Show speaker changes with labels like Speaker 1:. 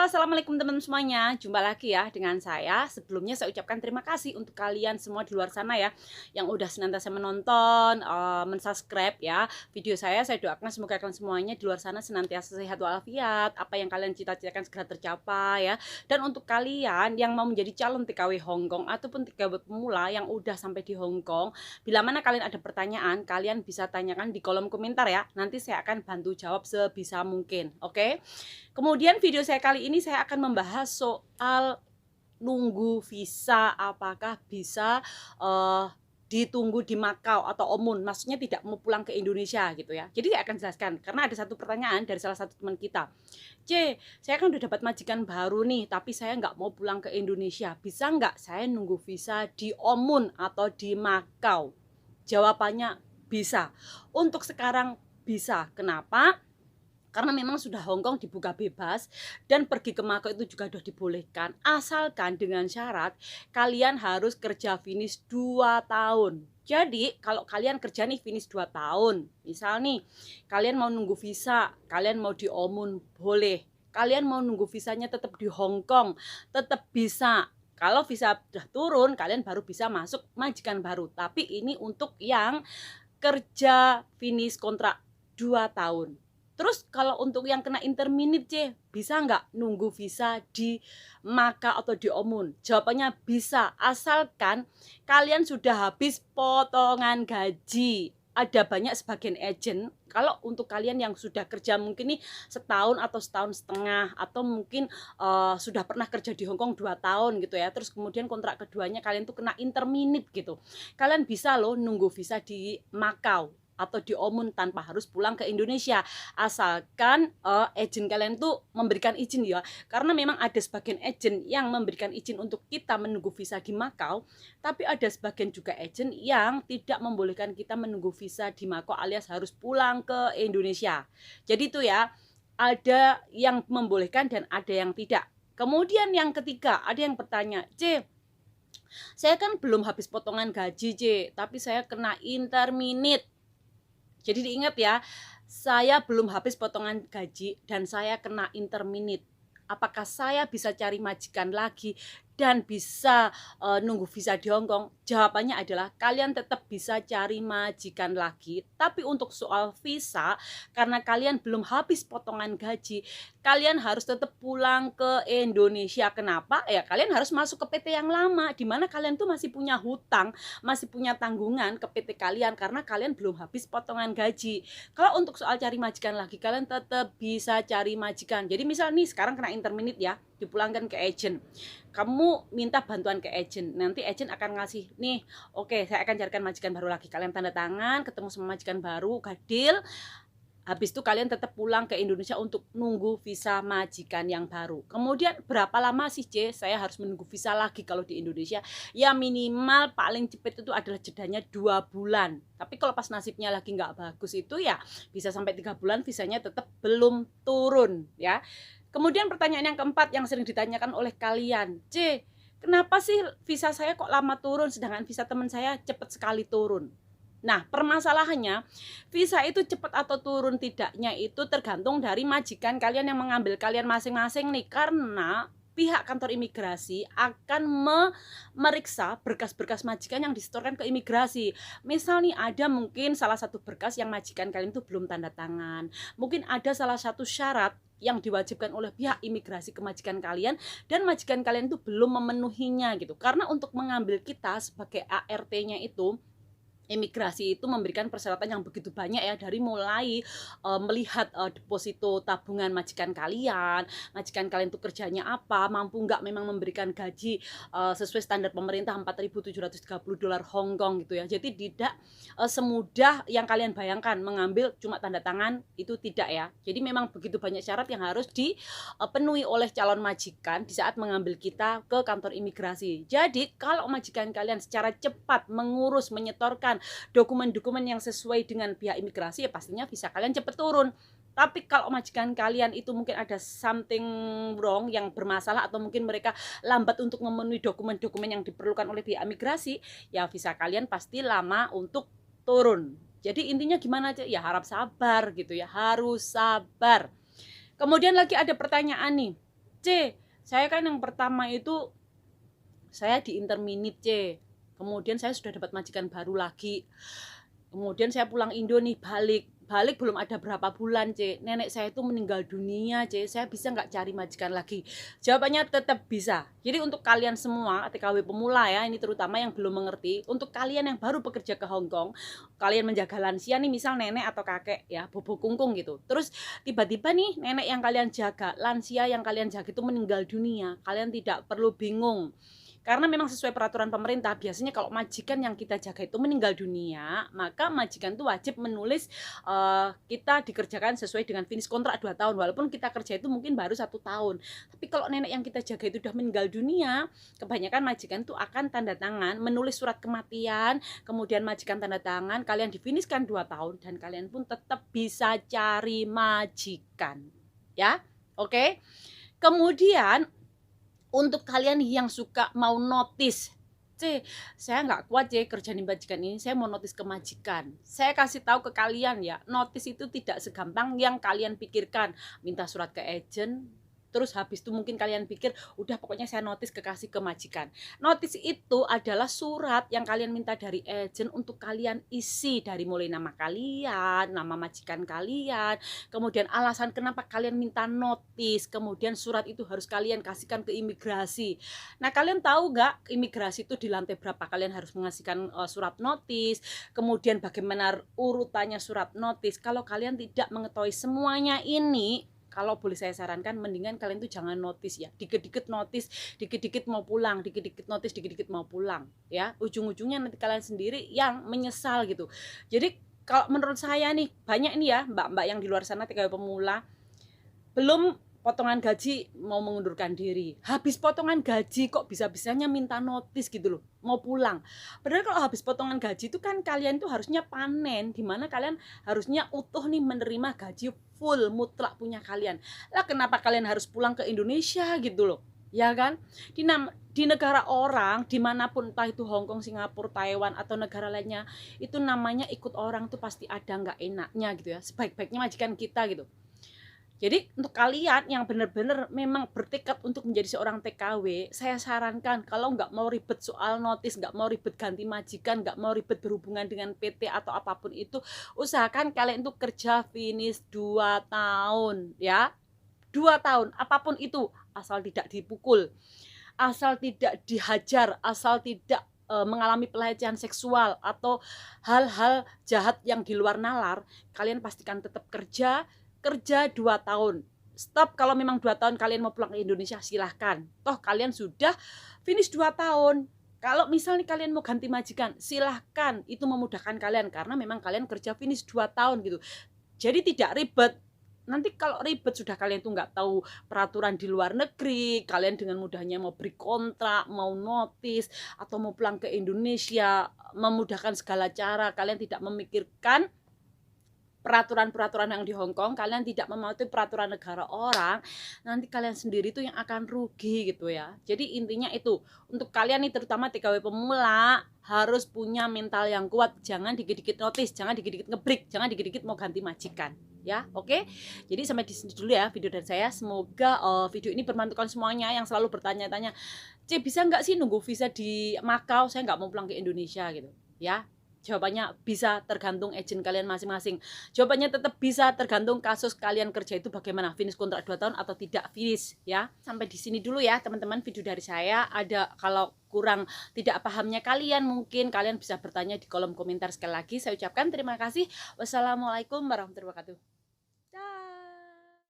Speaker 1: assalamualaikum teman-teman semuanya. Jumpa lagi ya dengan saya. Sebelumnya saya ucapkan terima kasih untuk kalian semua di luar sana ya, yang udah senantiasa menonton, mensubscribe ya video saya. Saya doakan semoga kalian semuanya di luar sana senantiasa sehat walafiat, apa yang kalian cita-citakan segera tercapai ya. Dan untuk kalian yang mau menjadi calon TKW Hongkong ataupun TKW pemula yang udah sampai di Hongkong, bila mana kalian ada pertanyaan, kalian bisa tanyakan di kolom komentar ya. Nanti saya akan bantu jawab sebisa mungkin. Oke? Kemudian video saya kali ini saya akan membahas soal nunggu visa, apakah bisa ditunggu di Macau atau Omun, maksudnya tidak mau pulang ke Indonesia gitu ya. Jadi saya akan jelaskan, karena ada satu pertanyaan dari salah satu teman kita. Saya kan udah dapat majikan baru nih, tapi saya nggak mau pulang ke Indonesia. Bisa nggak saya nunggu visa di Omun atau di Macau? Jawabannya bisa. Untuk sekarang bisa. Kenapa? Karena memang sudah Hongkong dibuka bebas dan pergi ke Macau itu juga sudah dibolehkan, asalkan dengan syarat kalian harus kerja finish 2 tahun. Jadi kalau kalian kerja nih finish 2 tahun, misal nih kalian mau nunggu visa, kalian mau di Omun boleh, kalian mau nunggu visanya tetap di Hongkong tetap bisa. Kalau visa sudah turun, kalian baru bisa masuk majikan baru. Tapi ini untuk yang kerja finish kontrak 2 tahun. Terus kalau untuk yang kena interminate bisa nggak nunggu visa di Macau atau di Omun? Jawabannya bisa, asalkan kalian sudah habis potongan gaji. Ada banyak sebagian agent, kalau untuk kalian yang sudah kerja mungkin nih setahun atau setahun setengah, atau mungkin sudah pernah kerja di Hongkong 2 tahun gitu ya, terus kemudian kontrak keduanya kalian tuh kena interminate gitu, kalian bisa loh nunggu visa di Macau atau di Omun tanpa harus pulang ke Indonesia, asalkan agent kalian tuh memberikan izin ya. Karena memang ada sebagian agent yang memberikan izin untuk kita menunggu visa di Macau, tapi ada sebagian juga agent yang tidak membolehkan kita menunggu visa di Macau alias harus pulang ke Indonesia. Jadi itu ya, ada yang membolehkan dan ada yang tidak. Kemudian yang ketiga, ada yang bertanya, saya kan belum habis potongan gaji tapi saya kena interminate. Jadi diingat ya, saya belum habis potongan gaji dan saya kena interminate. Apakah saya bisa cari majikan lagi dan bisa nunggu visa di Hongkong? Jawabannya adalah kalian tetap bisa cari majikan lagi. Tapi untuk soal visa, karena kalian belum habis potongan gaji, kalian harus tetap pulang ke Indonesia. Kenapa? Ya kalian harus masuk ke PT yang lama, di mana kalian tuh masih punya hutang, masih punya tanggungan ke PT kalian karena kalian belum habis potongan gaji. Kalau untuk soal cari majikan lagi, kalian tetap bisa cari majikan. Jadi misal nih sekarang kena interminate ya, dipulangkan ke agent, kamu minta bantuan ke agent, nanti agent akan ngasih nih, oke, saya akan carikan majikan baru lagi. Kalian tanda tangan, ketemu sama majikan baru, deal. Habis itu kalian tetap pulang ke Indonesia untuk nunggu visa majikan yang baru. Kemudian berapa lama sih saya harus menunggu visa lagi kalau di Indonesia? Ya minimal paling cepat itu adalah jedanya 2 bulan. Tapi kalau pas nasibnya lagi nggak bagus itu ya bisa sampai 3 bulan visanya tetap belum turun ya. Kemudian pertanyaan yang keempat yang sering ditanyakan oleh kalian, kenapa sih visa saya kok lama turun sedangkan visa teman saya cepat sekali turun? Nah, permasalahannya visa itu cepat atau turun tidaknya itu tergantung dari majikan kalian yang mengambil kalian masing-masing nih, karena pihak kantor imigrasi akan memeriksa berkas-berkas majikan yang disetorkan ke imigrasi. Misal nih ada mungkin salah satu berkas yang majikan kalian itu belum tanda tangan, mungkin ada salah satu syarat yang diwajibkan oleh pihak imigrasi ke majikan kalian dan majikan kalian itu belum memenuhinya gitu. Karena untuk mengambil kita sebagai ART-nya itu, imigrasi itu memberikan persyaratan yang begitu banyak ya, dari mulai melihat deposito tabungan majikan kalian itu kerjanya apa, mampu nggak memang memberikan gaji sesuai standar pemerintah 4.730 dolar Hongkong gitu ya. Jadi tidak semudah yang kalian bayangkan mengambil cuma tanda tangan, itu tidak ya. Jadi memang begitu banyak syarat yang harus dipenuhi oleh calon majikan di saat mengambil kita ke kantor imigrasi. Jadi kalau majikan kalian secara cepat mengurus, menyetorkan dokumen-dokumen yang sesuai dengan pihak imigrasi, ya pastinya visa kalian cepat turun. Tapi kalau majikan kalian itu mungkin ada something wrong yang bermasalah, atau mungkin mereka lambat untuk memenuhi dokumen-dokumen yang diperlukan oleh pihak imigrasi, ya visa kalian pasti lama untuk turun. Jadi intinya gimana aja? Ya harap sabar gitu ya, harus sabar. Kemudian lagi ada pertanyaan nih, C, saya kan yang pertama itu saya di interminit C, kemudian saya sudah dapat majikan baru lagi, kemudian saya pulang Indo nih, balik belum ada berapa bulan C, nenek saya itu meninggal dunia C, saya bisa nggak cari majikan lagi? Jawabannya tetap bisa. Jadi untuk kalian semua TKW pemula ya, ini terutama yang belum mengerti, untuk kalian yang baru bekerja ke Hong Kong, kalian menjaga lansia nih, misal nenek atau kakek ya, bobo kungkung gitu, terus tiba-tiba nih nenek yang kalian jaga, lansia yang kalian jaga itu meninggal dunia, kalian tidak perlu bingung. Karena memang sesuai peraturan pemerintah, biasanya kalau majikan yang kita jaga itu meninggal dunia, maka majikan itu wajib menulis kita dikerjakan sesuai dengan finish kontrak 2 tahun, walaupun kita kerja itu mungkin baru 1 tahun. Tapi kalau nenek yang kita jaga itu sudah meninggal dunia, kebanyakan majikan itu akan tanda tangan, menulis surat kematian, kemudian majikan tanda tangan, kalian difinishkan 2 tahun, dan kalian pun tetap bisa cari majikan. Ya, oke? Kemudian untuk kalian yang suka mau notice, saya nggak kuat kerja di majikan ini, saya mau notice ke majikan. Saya kasih tahu ke kalian ya, notice itu tidak segampang yang kalian pikirkan. Minta surat ke agent, terus habis itu mungkin kalian pikir udah pokoknya saya notice kasih ke majikan. Notice itu adalah surat yang kalian minta dari agent untuk kalian isi, dari mulai nama kalian, nama majikan kalian, kemudian alasan kenapa kalian minta notice, kemudian surat itu harus kalian kasihkan ke imigrasi. Nah, kalian tahu nggak imigrasi itu di lantai berapa kalian harus mengasihkan surat notice, kemudian bagaimana urutannya surat notice. Kalau kalian tidak mengetahui semuanya ini, kalau boleh saya sarankan, mendingan kalian tuh jangan notice ya, dikit-dikit notice, dikit-dikit mau pulang, dikit-dikit notice, dikit-dikit mau pulang ya, ujung-ujungnya nanti kalian sendiri yang menyesal gitu. Jadi kalau menurut saya nih, banyak nih ya mbak-mbak yang di luar sana TKW pemula, belum potongan gaji mau mengundurkan diri, habis potongan gaji kok bisa-bisanya minta notice gitu loh, mau pulang. Padahal kalau habis potongan gaji itu kan kalian tuh harusnya panen, dimana kalian harusnya utuh nih menerima gaji full mutlak punya kalian. Lah kenapa kalian harus pulang ke Indonesia gitu loh, ya kan? Di negara orang dimanapun, entah itu Hong Kong, Singapura, Taiwan atau negara lainnya, itu namanya ikut orang tuh pasti ada nggak enaknya gitu ya, sebaik-baiknya majikan kita gitu. Jadi untuk kalian yang benar-benar memang bertekad untuk menjadi seorang TKW, saya sarankan kalau nggak mau ribet soal notis, nggak mau ribet ganti majikan, nggak mau ribet berhubungan dengan PT atau apapun itu, usahakan kalian itu kerja finish 2 tahun ya. 2 tahun, apapun itu, asal tidak dipukul, asal tidak dihajar, asal tidak mengalami pelecehan seksual atau hal-hal jahat yang di luar nalar, kalian pastikan tetap kerja 2 tahun. Stop kalau memang 2 tahun kalian mau pulang ke Indonesia, silahkan. Toh kalian sudah finish 2 tahun. Kalau misalnya kalian mau ganti majikan, silahkan. Itu memudahkan kalian karena memang kalian kerja finish 2 tahun gitu. Jadi tidak ribet. Nanti kalau ribet sudah kalian tuh nggak tahu peraturan di luar negeri, kalian dengan mudahnya mau beri kontrak, mau notice, atau mau pulang ke Indonesia, memudahkan segala cara, kalian tidak memikirkan peraturan-peraturan yang di Hong Kong, kalian tidak mematuhi peraturan negara orang, nanti kalian sendiri tuh yang akan rugi gitu ya. Jadi intinya itu, untuk kalian nih terutama TKW pemula, harus punya mental yang kuat, jangan dikit-dikit notice, jangan dikit-dikit ngebreak, jangan dikit-dikit mau ganti majikan ya. Oke, jadi sampai di sini dulu ya video dari saya. Semoga video ini bermanfaat semuanya yang selalu bertanya-tanya, bisa nggak sih nunggu visa di Macau, saya nggak mau pulang ke Indonesia gitu ya. Jawabannya bisa tergantung agent kalian masing-masing. Jawabannya tetap bisa tergantung kasus kalian kerja itu bagaimana, finish kontrak 2 tahun atau tidak finish ya. Sampai di sini dulu ya teman-teman video dari saya. Ada kalau kurang tidak pahamnya kalian, mungkin kalian bisa bertanya di kolom komentar. Sekali lagi saya ucapkan terima kasih. Wassalamualaikum warahmatullahi wabarakatuh.